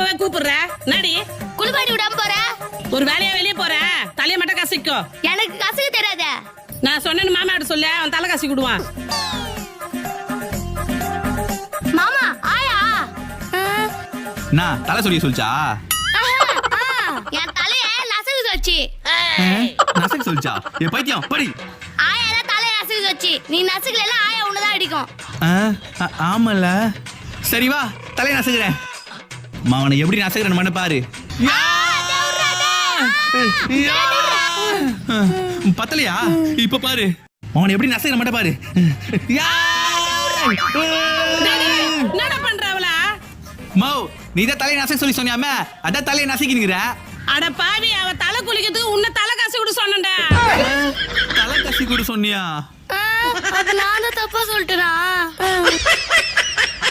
இப்பவே கூப்பிடுற நாடி குளிப்பாட்டி விடாம போற. ஒரு வேலையா வெளியே போற தலைய மட்டும் கசிக்கோ. எனக்கு கசக்க தெரியாத. நான் சொன்னேன்னு மாமாட்ட சொல்ல அவன் தலை கசி விடுவான். மாமா ஆயா நான் தலை சொல்லி சொல்லிச்சா? என் தலைய நசுக்கு வச்சு. நசக்கு சொல்லிச்சா? ஏ பைத்தியம் படி. ஆயா தான் தலைய நசுக்கு வச்சு. நீ நசுக்கல ஆயா உன்னதான் அடிக்கும். ஆமல்ல. சரி வா தலையை நசுக்கிறேன். அவனை எப்படி நசுக்கிறேன்னு மட்டும் பாரு. பத்தலையா? இப்ப பாரு அவனை எப்படி நசுக்கிறேன் மட்டும் பாரு. என்னடா பண்றவளா? மௌ நீதான் தலையை நசுக்க சொல்லி சொன்னியாம அதான் தலையை நசுக்கினுங்கிற. அட பாவி அவ தலை குளிக்கிறதுக்கு உன்னை தலை காசு விட சொன்னேன்டா. தலை கசி கூட சொன்னியா? அது நான் தான் தப்பா சொல்லிட்டேனா?